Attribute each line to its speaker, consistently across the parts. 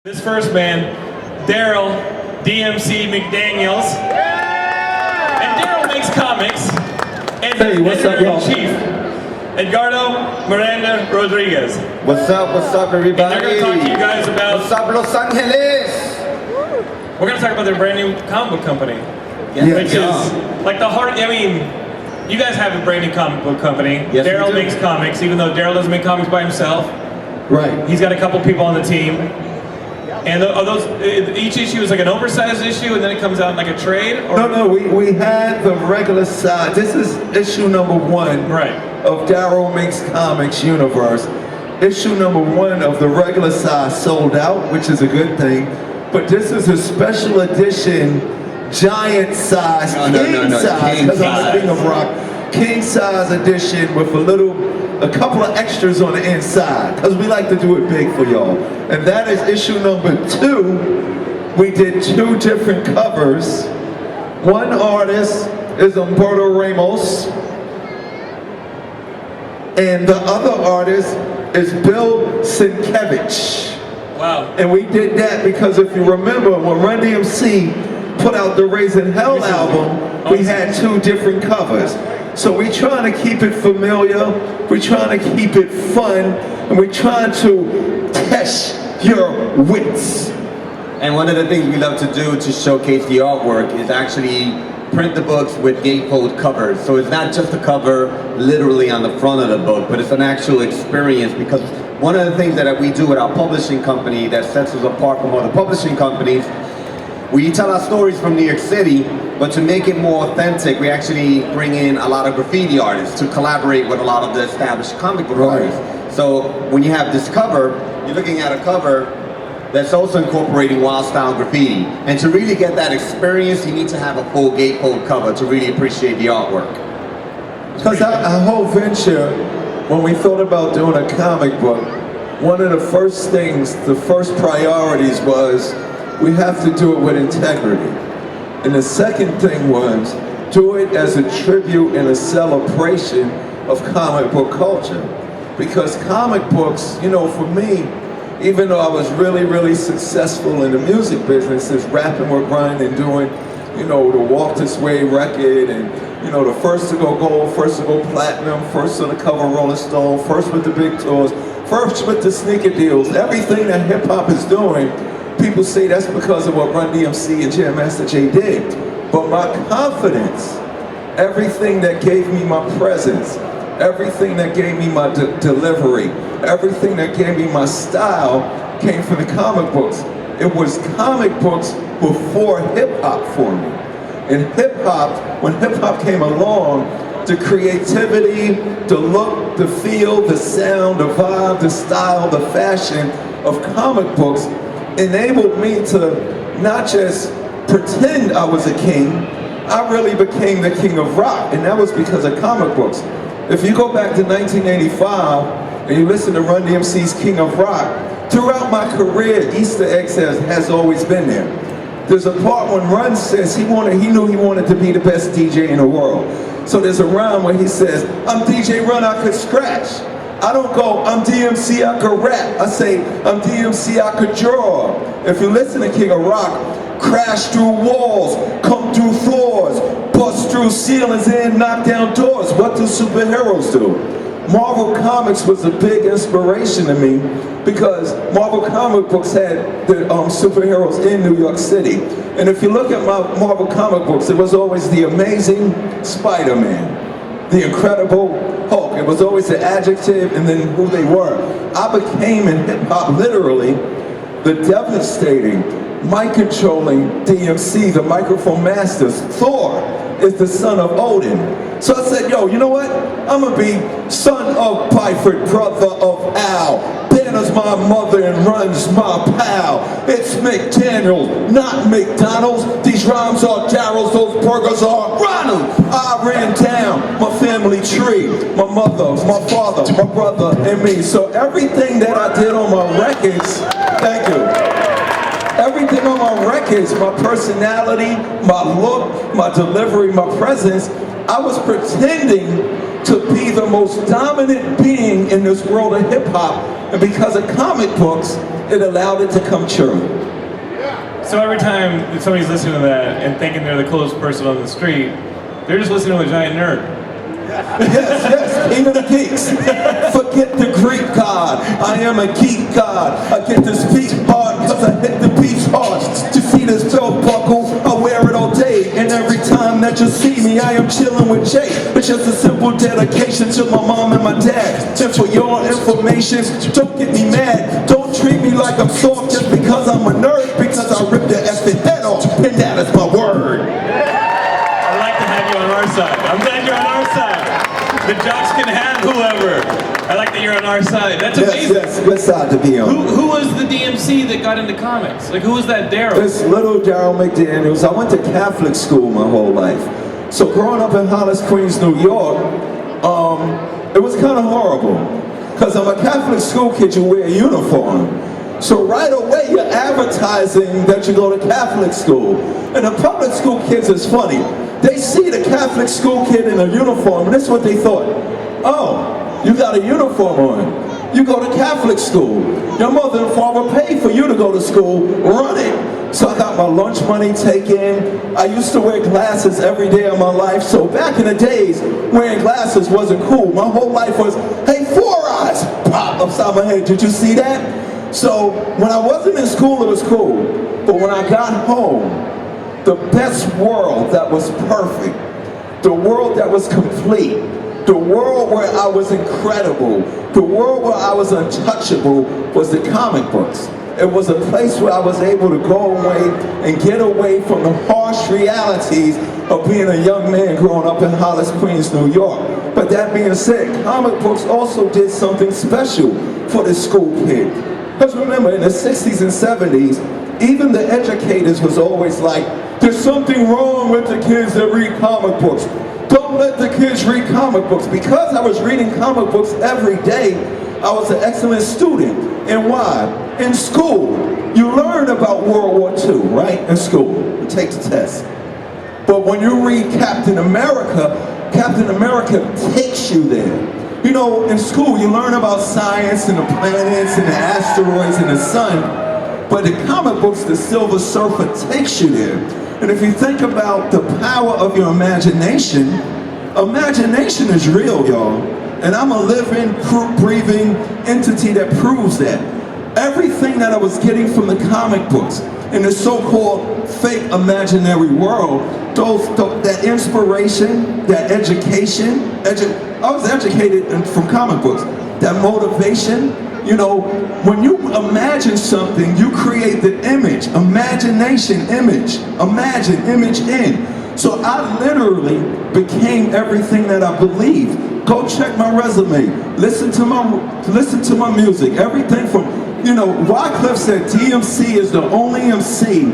Speaker 1: This first band, Darryl, D.M.C. McDaniels, and Darryl makes comics, and
Speaker 2: hey, what's up, y'all?
Speaker 1: Chief, Edgardo Miranda Rodriguez.
Speaker 2: What's up, everybody?
Speaker 1: And they're going to talk to you guys about...
Speaker 2: What's up, Los Angeles?
Speaker 1: We're going to talk about their brand new comic book company.
Speaker 2: Yes,
Speaker 1: which is like the heart, I mean, you guys have a brand new comic book company.
Speaker 2: Yes,
Speaker 1: Darryl makes comics, even though Darryl doesn't make comics by himself.
Speaker 2: Right.
Speaker 1: He's got a couple people on the team. And are those, each issue is like an oversized issue and then it comes out in like a trade? Or?
Speaker 2: No, we had the regular size. This is issue number 1
Speaker 1: right.
Speaker 2: of Darryl Makes Comics Universe. Issue number 1 of the regular size sold out, which is a good thing. But this is a special edition, giant size, king size, because I'm the king of rock, king size edition with a couple of extras on the inside, because we like to do it big for y'all. And that is issue number 2. We did 2 different covers. One artist is Humberto Ramos, and the other artist is Bill Sienkiewicz.
Speaker 1: Wow.
Speaker 2: And we did that because if you remember, when Run-D.M.C put out the Raising Hell album, we had 2 different covers. So we're trying to keep it familiar, we're trying to keep it fun, and we're trying to test your wits.
Speaker 3: And one of the things we love to do to showcase the artwork is actually print the books with gatefold covers. So it's not just a cover literally on the front of the book, but it's an actual experience, because one of the things that we do with our publishing company that sets us apart from other publishing companies, we tell our stories from New York City, but to make it more authentic, we actually bring in a lot of graffiti artists to collaborate with a lot of the established comic book artists. So when you have this cover, you're looking at a cover that's also incorporating wild style graffiti. And to really get that experience, you need to have a full gatefold cover to really appreciate the artwork.
Speaker 2: Because our whole venture, when we thought about doing a comic book, one of the first things, the first priorities was, we have to do it with integrity. And the second thing was, do it as a tribute and a celebration of comic book culture. Because comic books, you know, for me, even though I was really successful in the music business, as rapping with Run and doing, you know, the Walk This Way record, and, you know, the first to go gold, first to go platinum, first on the cover of Rolling Stone, first with the big tours, first with the sneaker deals, everything that hip hop is doing, people say that's because of what Run-D.M.C and Jam Master Jay did. But my confidence, everything that gave me my presence, everything that gave me my delivery, everything that gave me my style came from the comic books. It was comic books before hip hop for me. And hip hop, when hip hop came along, the creativity, the look, the feel, the sound, the vibe, the style, the fashion of comic books enabled me to not just pretend I was a king, I really became the king of rock, and that was because of comic books. If you go back to 1985 and you listen to Run-D.M.C's King of Rock, throughout my career, Easter eggs has always been there. There's a part when Run says he knew he wanted to be the best DJ in the world. So there's a rhyme where he says, I'm DJ Run, I could scratch. I don't go, I'm D.M.C, I could rap. I say, I'm D.M.C, I could draw. If you listen to King of Rock, crash through walls, come through floors, bust through ceilings and knock down doors. What do superheroes do? Marvel Comics was a big inspiration to me because Marvel comic books had the superheroes in New York City. And if you look at my Marvel comic books, it was always the Amazing Spider-Man, the Incredible Hulk. It was always the adjective and then who they were. I became in hip hop literally the devastating, mic-controlling D.M.C, the microphone masters. Thor is the son of Odin. So I said, yo, you know what? I'm gonna be son of Byford, brother of Al. Banner's my mother and Run's my pal. It's McDaniel, not McDonald's. These rhymes are Darryl's, those burgers are Ronald. I ran down my family tree, my mother, my father, my brother, and me. So everything that I did on my records, thank you. Everything on my records, my personality, my look, my delivery, my presence, I was pretending to be the most dominant being in this world of hip hop. And because of comic books, it allowed it to come true.
Speaker 1: So every time somebody's listening to that and thinking they're the coolest person on the street, they're just listening to a giant nerd.
Speaker 2: Yes, king of the geeks. Forget the Greek god. I am a geek god. I get to speak hard because I hit the beach hard. To see this belt buckle, I wear it all day. And every time that you see me, I am chilling with Jay. It's just a simple dedication to my mom and my dad. And for your information, don't get me mad. Don't treat me like I'm soft just because I'm a nerd. Because I rip the effing head off. And that is my word.
Speaker 1: I'd like to have you on our side. I'm glad you're on our side. The jocks can have whoever. I like that you're on our side. That's amazing.
Speaker 2: Yes, good side to be on.
Speaker 1: Who was the DMC that got into comics? Like, who was that Darryl?
Speaker 2: This little Darryl McDaniels. I went to Catholic school my whole life. So growing up in Hollis, Queens, New York, it was kind of horrible. Because I'm a Catholic school kid, you wear a uniform. So right away you're advertising that you go to Catholic school. And the public school kids is funny. They see the Catholic school kid in a uniform, and this is what they thought. Oh, you got a uniform on. You go to Catholic school. Your mother and father paid for you to go to school. Run it. So I got my lunch money taken. I used to wear glasses every day of my life. So back in the days, wearing glasses wasn't cool. My whole life was, hey, 4 eyes, pop upside my head. Did you see that? So when I wasn't in school, it was cool. But when I got home, the best world that was perfect, the world that was complete, the world where I was incredible, the world where I was untouchable was the comic books. It was a place where I was able to go away and get away from the harsh realities of being a young man growing up in Hollis, Queens, New York. But that being said, comic books also did something special for the school kid. Because remember, in the 60s and 70s, even the educators was always like, there's something wrong with the kids that read comic books. Don't let the kids read comic books. Because I was reading comic books every day, I was an excellent student. And why? In school, you learn about World War II, right? In school, you take the test. But when you read Captain America takes you there. You know, in school, you learn about science and the planets and the asteroids and the sun. But in comic books, the Silver Surfer takes you there. And if you think about the power of your imagination, imagination is real, y'all. And I'm a living, breathing entity that proves that. Everything that I was getting from the comic books in the so-called fake imaginary world, that inspiration, that education, I was educated from comic books, that motivation. You know, when you imagine something, you create the image. Imagination, image. Imagine, image in. So I literally became everything that I believe. Go check my resume. Listen to my music. Everything from, you know, Wycliffe said DMC is the only MC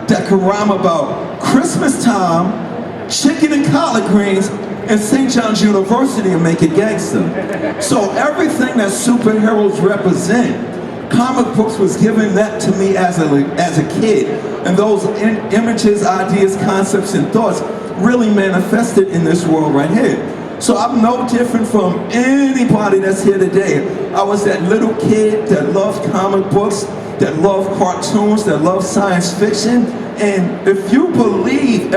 Speaker 2: that can rhyme about Christmas time, chicken and collard greens, and St. John's University and make it gangsta. So everything that superheroes represent, comic books was given that to me as a kid. And those images, ideas, concepts, and thoughts really manifested in this world right here. So I'm no different from anybody that's here today. I was that little kid that loved comic books, that loved cartoons, that loved science fiction. And if you believe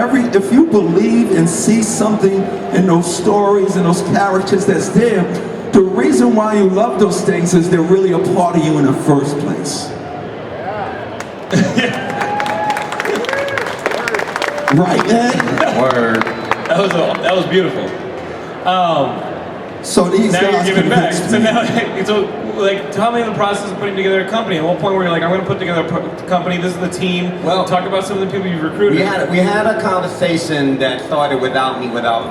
Speaker 2: and see something in those stories and those characters that's there, the reason why you love those things is they're really a part of you in the first place. Right, man?
Speaker 1: Word. That was beautiful.
Speaker 2: So these
Speaker 1: now
Speaker 2: guys
Speaker 1: you're giving back.
Speaker 2: convinced
Speaker 1: So
Speaker 2: me.
Speaker 1: now, like, tell me the process of putting together a company. At one point where you're like, I'm going to put together a company. This is the team.
Speaker 3: Well,
Speaker 1: talk about some of the people you've recruited.
Speaker 3: We had a conversation that started without me, without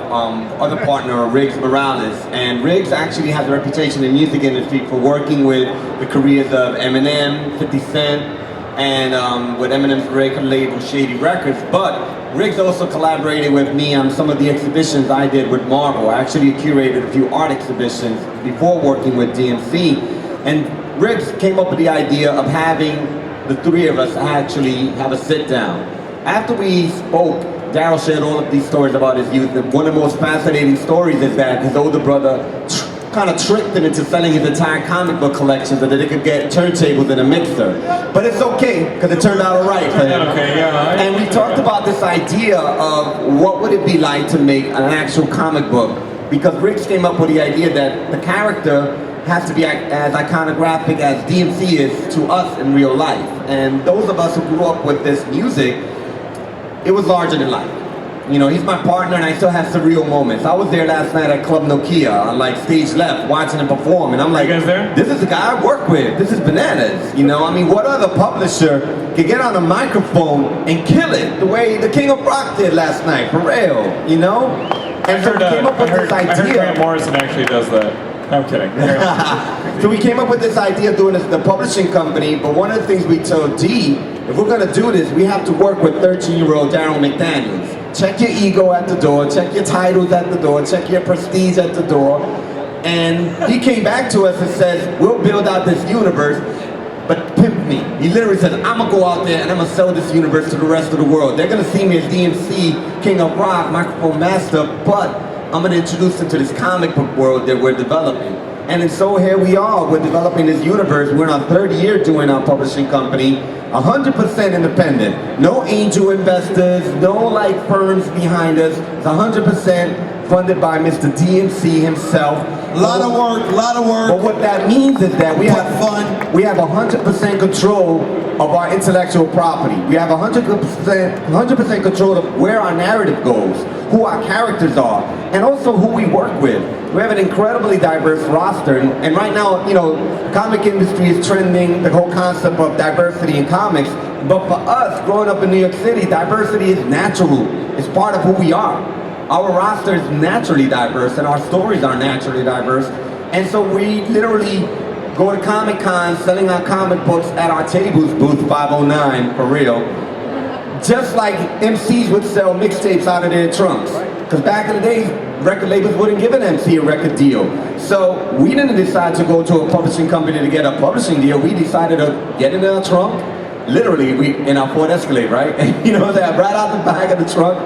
Speaker 3: other partner, Riggs Morales. And Riggs actually has a reputation in the music industry for working with the careers of Eminem, 50 Cent, and with Eminem's record label Shady Records. But Riggs also collaborated with me on some of the exhibitions I did with Marvel. I actually curated a few art exhibitions before working with DMC. And Riggs came up with the idea of having the three of us actually have a sit down. After we spoke, Darryl shared all of these stories about his youth. And one of the most fascinating stories is that his older brother kind of tricked him into selling his entire comic book collection so that they could get turntables and a mixer. But it's okay, because it turned out all right for him.
Speaker 1: Okay, yeah.
Speaker 3: And we talked about this idea of what would it be like to make an actual comic book, because Rich came up with the idea that the character has to be as iconographic as DMC is to us in real life. And those of us who grew up with this music, it was larger than life. You know, he's my partner and I still have surreal moments. I was there last night at Club Nokia on like stage left watching him perform, and I'm like,
Speaker 1: you guys there?
Speaker 3: This is the guy I work with. This is bananas. You know, I mean, what other publisher could get on a microphone and kill it the way the King of Rock did last night, for real, you know? And so we came up with this idea.
Speaker 1: I heard Grant Morrison actually does that. I'm kidding.
Speaker 3: So we came up with this idea of doing this, the publishing company, but one of the things we told D, if we're gonna do this, we have to work with 13-year-old Darryl McDaniels. Check your ego at the door, check your titles at the door, check your prestige at the door. And he came back to us and says, we'll build out this universe, but pimp me. He literally said, I'm gonna go out there and I'm gonna sell this universe to the rest of the world. They're gonna see me as DMC, King of Rock, Microphone Master, but I'm gonna introduce them to this comic book world that we're developing. And so here we are, we're developing this universe. We're in our third year doing our publishing company, 100% independent. No angel investors, no like firms behind us. It's 100% funded by Mr. DMC himself.
Speaker 2: A lot of work.
Speaker 3: But what that means is that we have
Speaker 2: fun.
Speaker 3: We have 100% control of our intellectual property. We have 100% control of where our narrative goes, who our characters are, and also who we work with. We have an incredibly diverse roster, and right now, you know, the comic industry is trending the whole concept of diversity in comics, but for us, growing up in New York City, diversity is natural. It's part of who we are. Our roster is naturally diverse, and our stories are naturally diverse, and so we literally go to Comic Con selling our comic books at our tables, booth 509, for real. Just like MCs would sell mixtapes out of their trunks. Because back in the day, record labels wouldn't give an MC a record deal. So we didn't decide to go to a publishing company to get a publishing deal. We decided to get in our trunk, literally in our Ford Escalade, right? And you know that, right out the back of the trunk,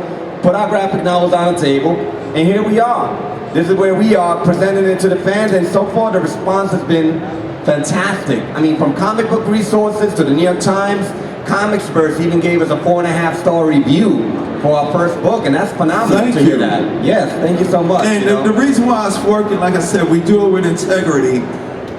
Speaker 3: put our graphic novels on the table, and here we are. This is where we are, presenting it to the fans, and so far the response has been fantastic. I mean, from comic book resources to the New York Times, Comicsverse even gave us a 4.5-star review for our first book, and that's phenomenal to hear that. Yes, thank you so much.
Speaker 2: And the reason why it's working, like I said, we do it with integrity.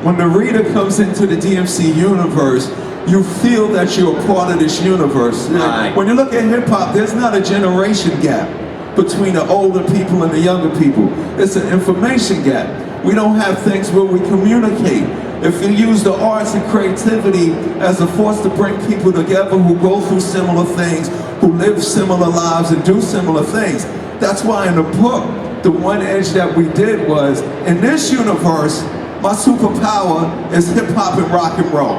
Speaker 2: When the reader comes into the DMC universe, you feel that you're a part of this universe.
Speaker 3: Right.
Speaker 2: When you look at hip-hop, there's not a generation gap between the older people and the younger people. It's an information gap. We don't have things where we communicate. If you use the arts and creativity as a force to bring people together who go through similar things, who live similar lives and do similar things, that's why in the book, the one edge that we did was, in this universe, my superpower is hip-hop and rock and roll.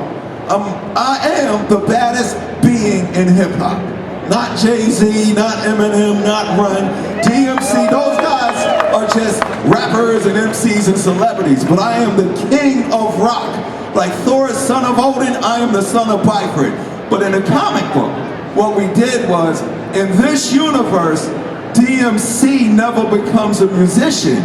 Speaker 2: I am the baddest being in hip-hop. Not Jay-Z, not Eminem, not Run-D.M.C. Those guys are just rappers and MCs and celebrities, but I am the king of rock. Like Thor is son of Odin, I am the son of Bifrost. But in a comic book, what we did was, in this universe, DMC never becomes a musician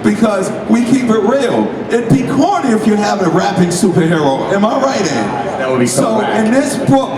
Speaker 2: because we keep it real. It'd be corny if you have a rapping superhero. Am I right, Ed?
Speaker 3: That would be so bad.
Speaker 2: In this book,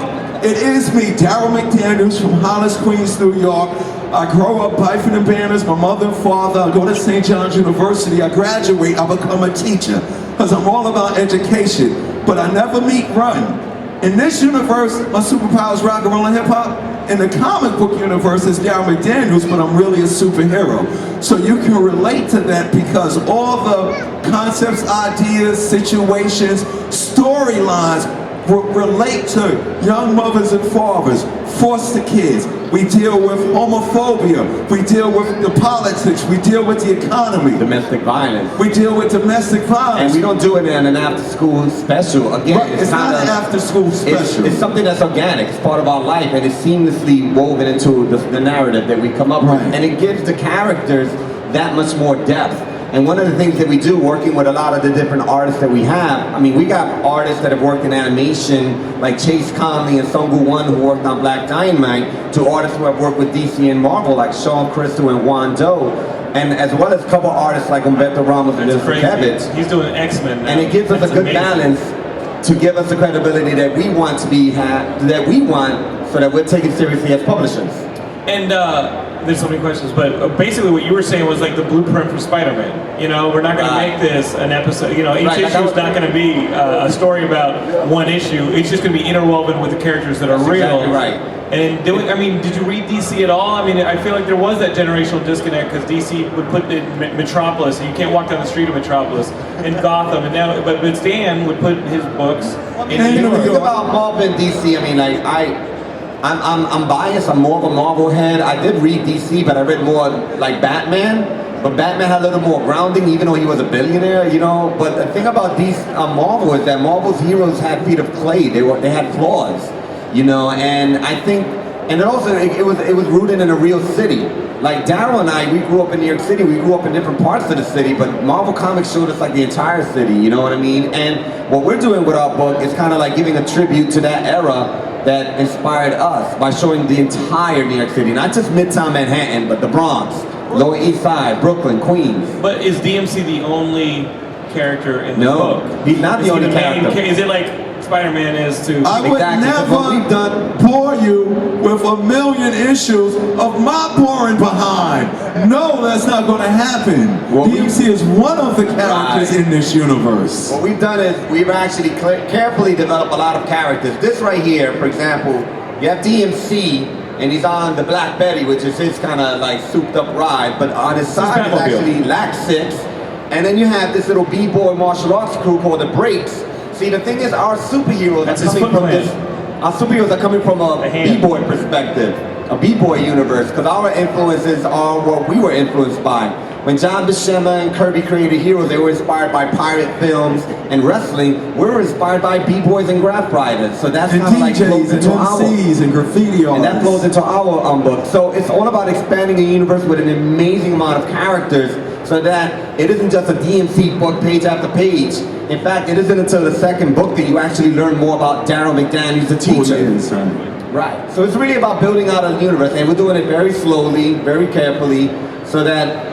Speaker 2: it is me, Darryl McDaniels from Hollis, Queens, New York. I grow up Bifrost and Banners, my mother and father. I go to St. John's University. I graduate, I become a teacher because I'm all about education. But I never meet Run. In this universe, my superpower is rock and roll and hip hop. In the comic book universe, it's Darryl McDaniels, but I'm really a superhero. So you can relate to that because all the concepts, ideas, situations, storylines relate to young mothers and fathers, foster kids. We deal with homophobia. We deal with the politics. We deal with the economy.
Speaker 3: Domestic violence.
Speaker 2: We deal with domestic violence.
Speaker 3: And we don't do it in an after-school special. Again,
Speaker 2: Right, it's not an after-school special.
Speaker 3: It's something that's organic. It's part of our life, and it's seamlessly woven into the narrative that we come up with. And it gives the characters that much more depth. And one of the things that we do, working with a lot of the different artists that we have, I mean, we got artists that have worked in animation, like Chase Conley and Sungwoo Won, who worked on Black Dynamite, to artists who have worked with DC and Marvel, like Sean Crystal and Juan Doe. and as well as cover artists like Humberto Ramos and
Speaker 1: That's
Speaker 3: Mr.
Speaker 1: crazy.
Speaker 3: Kevitz.
Speaker 1: He's doing X-Men now.
Speaker 3: And it gives us
Speaker 1: That's
Speaker 3: a good
Speaker 1: amazing.
Speaker 3: balance to give us the credibility that we want so that we're taken seriously as publishers.
Speaker 1: And there's so many questions, but basically what you were saying was like the blueprint for Spider-Man. You know, we're not going to make this an episode. You know, each issue is not going to be a story about one issue. It's just going to be interwoven with the characters that are real.
Speaker 3: Exactly right.
Speaker 1: And did you read DC at all? I mean, I feel like there was that generational disconnect because DC would put in Metropolis, and you can't walk down the street of Metropolis, and Gotham, and now, but Stan would put his books in New York.
Speaker 3: The thing about Marvel and DC, I mean, like I'm biased. I'm more of a Marvel head. I did read DC, but I read more like Batman. But Batman had a little more grounding, even though he was a billionaire, you know. But the thing about Marvel is that Marvel's heroes had feet of clay. They had flaws, you know. And I think, and it was rooted in a real city. Like Darryl and I, we grew up in New York City. We grew up in different parts of the city, but Marvel Comics showed us like the entire city. You know what I mean? And what we're doing with our book is kind of like giving a tribute to that era that inspired us by showing the entire New York City, not just Midtown Manhattan, but the Bronx, Lower East Side, Brooklyn, Queens.
Speaker 1: But is DMC the only character in the book?
Speaker 3: No, he's not the only character.
Speaker 1: Is it like Spider-Man is to...
Speaker 2: I would never bore you with 1,000,000 issues of my boring behind. No, that's not going to happen. DMC is one of the characters in this universe.
Speaker 3: What we've done is we've actually carefully developed a lot of characters. This right here, for example, you have DMC, and he's on the Black Betty, which is his kind of like souped up ride, but on his side is actually Lax 6, and then you have this little b-boy martial arts crew called the Breaks. See, the thing is, our superheroes are coming from a b-boy perspective, a b-boy universe, because our influences are what we were influenced by. When John Buscema and Kirby created Heroes, they were inspired by pirate films and wrestling. We were inspired by b-boys and graph riders, so that's kind of like flows into
Speaker 2: MCs and graffiti artists.
Speaker 3: And that flows into our book. So it's all about expanding a universe with an amazing amount of characters, so that it isn't just a DMC book page after page. In fact, it isn't until the second book that you actually learn more about Darryl McDaniels, the teacher. Right. So it's really about building out a universe, and we're doing it very slowly, very carefully, so that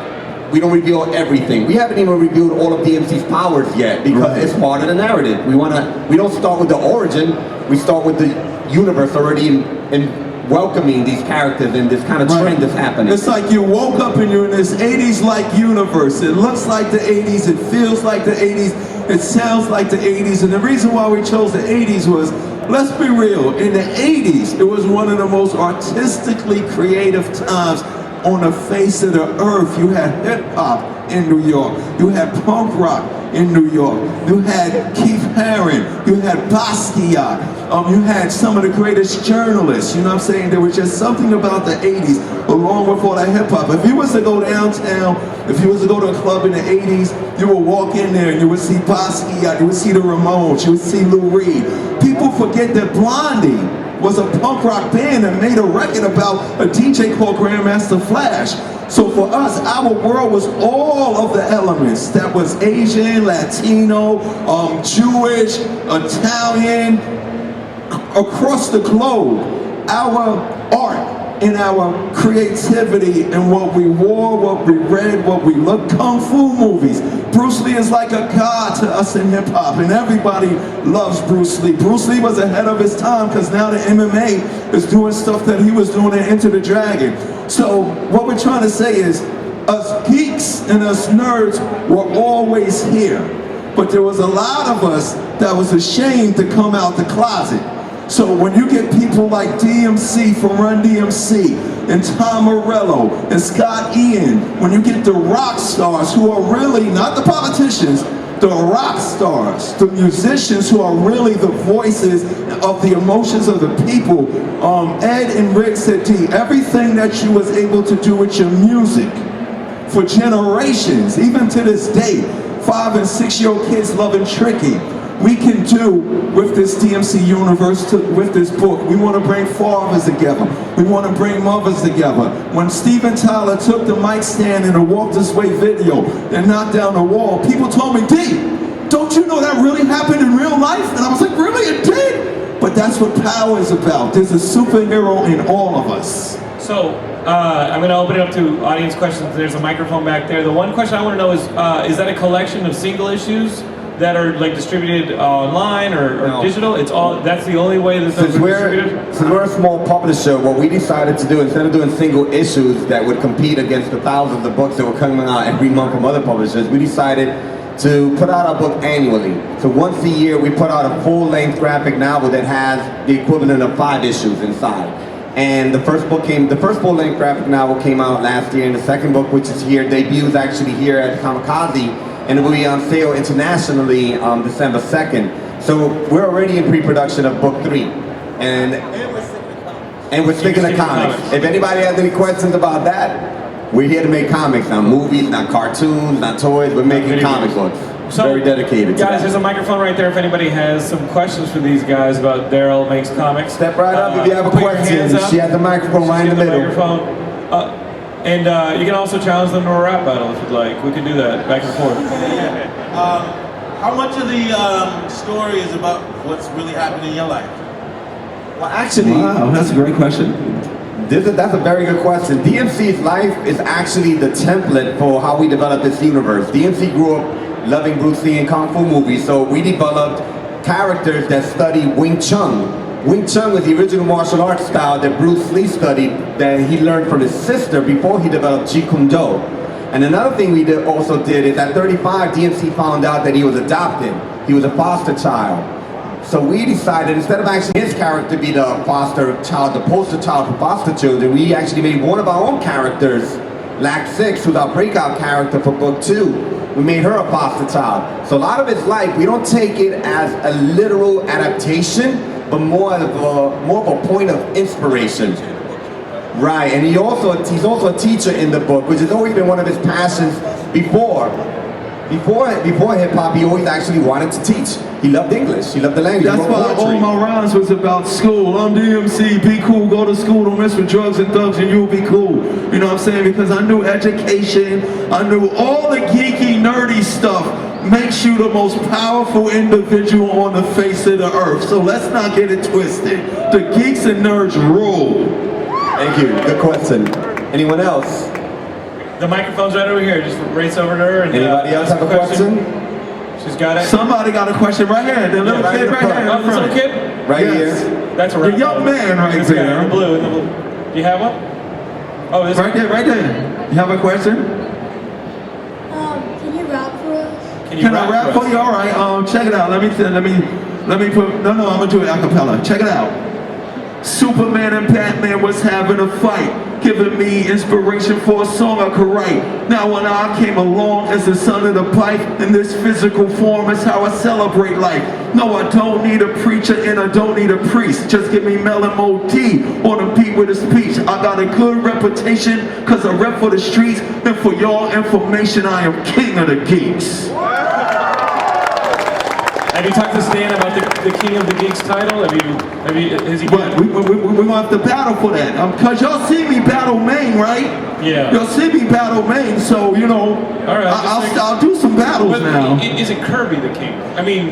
Speaker 3: we don't reveal everything. We haven't even revealed all of DMC's powers yet, because it's part of the narrative. We don't start with the origin, we start with the universe already in welcoming these characters and this kind of trend that's happening.
Speaker 2: It's like you woke up and you're in this 80s-like universe. It looks like the 80s, it feels like the 80s, it sounds like the 80s, and the reason why we chose the 80s was, let's be real, in the 80s, it was one of the most artistically creative times on the face of the earth. You had hip-hop in New York, you had punk rock in New York, you had Keith Haring, you had Basquiat, you had some of the greatest journalists, you know what I'm saying? There was just something about the 80s, along with all that hip-hop. If you was to go downtown, if you was to go to a club in the 80s, you would walk in there and you would see Basquiat, you would see the Ramones, you would see Lou Reed. People forget that Blondie was a punk rock band that made a record about a DJ called Grandmaster Flash. So for us, our world was all of the elements. That was Asian, Latino, Jewish, Italian, across the globe. Our art and our creativity and what we wore, what we read, what we looked. Kung Fu movies. Bruce Lee is like a god to us in hip hop, and everybody loves Bruce Lee. Bruce Lee was ahead of his time, because now the MMA is doing stuff that he was doing in Enter the Dragon. So what we're trying to say is, us geeks and us nerds were always here, but there was a lot of us that was ashamed to come out the closet. So when you get people like DMC from Run-D.M.C. and Tom Morello and Scott Ian, when you get the rock stars who are really, not the politicians, the rock stars, the musicians who are really the voices of the emotions of the people. Ed and Rick said, D, everything that you was able to do with your music for generations, even to this day, 5- and 6-year-old kids loving Tricky, we can do with this DMC universe, with this book. We want to bring fathers together. We want to bring mothers together. When Steven Tyler took the mic stand in a Walk This Way video and knocked down the wall, people told me, D, don't you know that really happened in real life? And I was like, really, it did? But that's what power is about. There's a superhero in all of us.
Speaker 1: So, I'm going to open it up to audience questions. There's a microphone back there. The one question I want to know is that a collection of single issues that are like distributed online or
Speaker 3: No.
Speaker 1: digital? It's all. That's the only way that those are distributed.
Speaker 3: Since we're a small publisher, what we decided to do, instead of doing single issues that would compete against the thousands of books that were coming out every month from other publishers, we decided to put out our book annually. So once a year, we put out a full-length graphic novel that has the equivalent of 5 issues inside. And the first full-length graphic novel came out last year, and the second book, which is here, debuts actually here at Comikaze, and it will be on sale internationally on December 2nd. So we're already in pre-production of book 3. And we're sticking to comics. If anybody has any questions about that, we're here to make comics, not movies, not cartoons, not toys. We're making comic books.
Speaker 1: So,
Speaker 3: very dedicated.
Speaker 1: Guys, there's a microphone right there if anybody has some questions for these guys about Darryl Makes Comics.
Speaker 3: Step right up if you have a
Speaker 1: put your
Speaker 3: question.
Speaker 1: hands up.
Speaker 3: She has the microphone right in the middle.
Speaker 1: And you can also challenge them to a rap battle if you'd like. We can do that back and forth.
Speaker 4: How much of the story is about what's really happening in your life?
Speaker 3: Well, actually,
Speaker 5: wow, that's a great question.
Speaker 3: That's a very good question. DMC's life is actually the template for how we developed this universe. DMC grew up loving Bruce Lee and Kung Fu movies, so we developed characters that study Wing Chun. Wing Chun was the original martial arts style that Bruce Lee studied, that he learned from his sister before he developed Jeet Kune Do. And another thing we also did is at 35, DMC found out that he was adopted. He was a foster child. So we decided, instead of actually his character be the foster child, the poster child for foster children, we actually made one of our own characters, Lack 6, who's our breakout character for book 2. We made her a foster child. So a lot of his life, we don't take it as a literal adaptation, but more of a point of inspiration. Right, and he's also a teacher in the book, which has always been one of his passions before hip-hop. He always actually wanted to teach. He loved English, he loved the language.
Speaker 5: That's why all my rhymes was about school. I'm DMC, be cool, go to school, don't mess with drugs and thugs and you'll be cool. You know what I'm saying? Because I knew education, I knew all the geeky, nerdy stuff makes you the most powerful individual on the face of the earth. So let's not get it twisted. The geeks and nerds rule.
Speaker 3: Thank you, good question. Anyone else?
Speaker 1: The microphone's right over here. Just race over to her. And,
Speaker 3: Anybody else have a question?
Speaker 1: She's got it.
Speaker 5: Somebody got a question right here. The little kid right here.
Speaker 1: Oh, this little kid?
Speaker 3: Right
Speaker 5: Yes.
Speaker 3: here.
Speaker 1: That's a
Speaker 5: The young man right
Speaker 1: This guy
Speaker 5: there.
Speaker 1: in the blue. Do you have one? Oh, this
Speaker 5: Right there, right there. You have a question?
Speaker 6: Can you rap for us?
Speaker 1: Can you
Speaker 5: Can I rap for
Speaker 1: us?
Speaker 5: you? All right. Check it out. Let me put. No, I'm gonna do it a cappella. Check it out. Superman and Batman was having a fight, giving me inspiration for a song I could write. Now when I came along as the son of the pipe, in this physical form is how I celebrate life. No, I don't need a preacher and I don't need a priest. Just give me Melon Mo D on a beat with a speech. I got a good reputation cause I rep for the streets, and for your information I am king of the geeks.
Speaker 1: Have you talked to Stan about the King of the Geeks title? Has he?
Speaker 5: But we gonna have to battle for that. Cause y'all see me battle Maine, right?
Speaker 1: Yeah.
Speaker 5: Y'all see me battle Maine, so you know.
Speaker 1: All right,
Speaker 5: I'll do some battles
Speaker 1: But
Speaker 5: now.
Speaker 1: is it Kirby the king? I mean,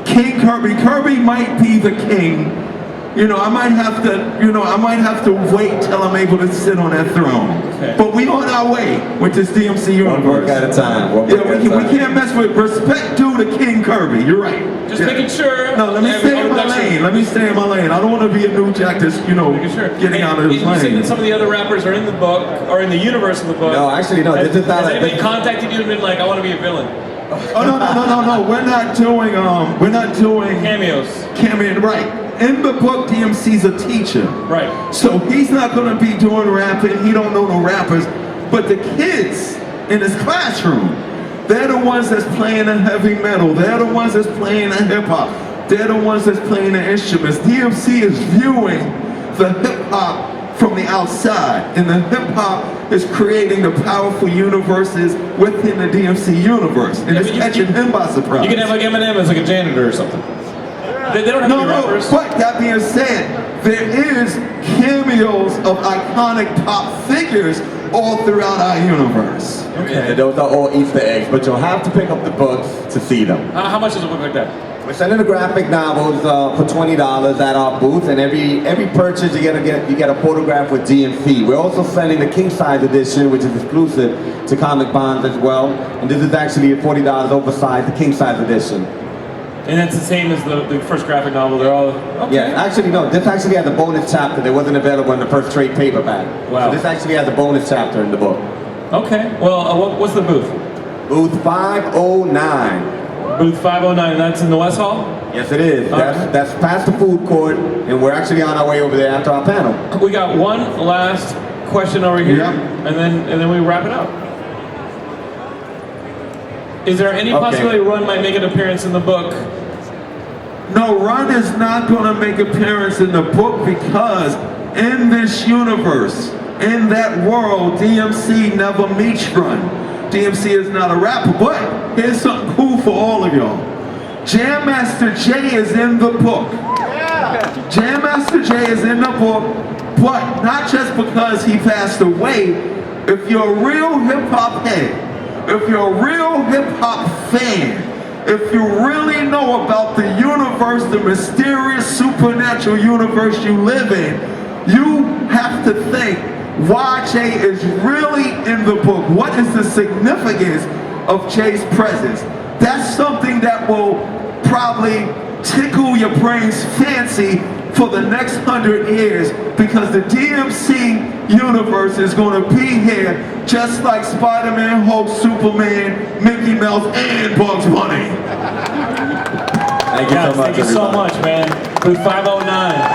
Speaker 5: King Kirby. Kirby might be the king. You know, I might have to wait till I'm able to sit on that throne.
Speaker 1: Okay.
Speaker 5: But we on our way with this DMC universe.
Speaker 3: One work at a time.
Speaker 5: Yeah, we can't mess with respect due to King Kirby. You're right.
Speaker 1: just
Speaker 5: Yeah.
Speaker 1: making sure.
Speaker 5: No, let me stay in my lane. Let me stay in my lane. I don't want to be a new jack that's,
Speaker 1: Making sure.
Speaker 5: getting out of his
Speaker 1: You said
Speaker 5: lane.
Speaker 1: that some of the other rappers are in the book, or in the universe of the book.
Speaker 3: No, actually, no. This is not
Speaker 1: Has
Speaker 3: like
Speaker 1: anybody
Speaker 3: this.
Speaker 1: contacted you and been like, I want to be a villain?
Speaker 5: Oh no. We're not doing
Speaker 1: Cameos.
Speaker 5: cameo. Right. In the book, DMC's a teacher.
Speaker 1: Right.
Speaker 5: So he's not gonna be doing rapping. He don't know no rappers. But the kids in his classroom, they're the ones that's playing the heavy metal. They're the ones that's playing the hip hop. They're the ones that's playing the instruments. DMC is viewing the hip hop from the outside, and the hip hop is creating the powerful universes within the DMC universe, and
Speaker 1: Yeah,
Speaker 5: it's
Speaker 1: but
Speaker 5: catching him by surprise.
Speaker 1: You can have like Eminem as like a janitor or something. They don't have to be rappers.
Speaker 5: But that being said, there is cameos of iconic pop figures all throughout our universe.
Speaker 3: Okay. Those are all Easter eggs, but you'll have to pick up the books to see them.
Speaker 1: How much does a book like that?
Speaker 3: We're selling the graphic novels for $20 at our booth, and every purchase you get a photograph with DMC. We're also selling the king size edition, which is exclusive to Comic Bonds as well. And this is actually a $40 oversized, the king size edition.
Speaker 1: And that's the same as the first graphic novel. They're all okay.
Speaker 3: Yeah, actually no. This actually has a bonus chapter that wasn't available in the first trade paperback.
Speaker 1: Wow.
Speaker 3: So this actually has a bonus chapter in the book.
Speaker 1: Okay. Well, what's the booth?
Speaker 3: Booth 509.
Speaker 1: Booth 509. That's in the West Hall.
Speaker 3: Yes, it is.
Speaker 1: Okay.
Speaker 3: That's past the food court, and we're actually on our way over there after our panel.
Speaker 1: We got one last question over here,
Speaker 5: Yeah.
Speaker 1: and then we wrap it up. Is there any possibility Run might make an appearance in the book?
Speaker 5: No, Run is not going to make appearance in the book because in this universe, in that world, DMC never meets Run. DMC is not a rapper, but here's something cool for all of y'all. Jam Master Jay is in the book. Jam Master Jay is in the book, but not just because he passed away. If you're a real hip-hop head, if you're a real hip-hop fan, if you really know about the universe, the mysterious supernatural universe you live in, you have to think why Jay is really in the book. What is the significance of Jay's presence? That's something that will probably tickle your brain's fancy for the next 100 years, because the DMC universe is going to be here just like Spider-Man, Hulk, Superman, Mickey Mouse, and Bugs Bunny.
Speaker 3: Thank you so much,
Speaker 1: Thank you so much, man. Booth 509.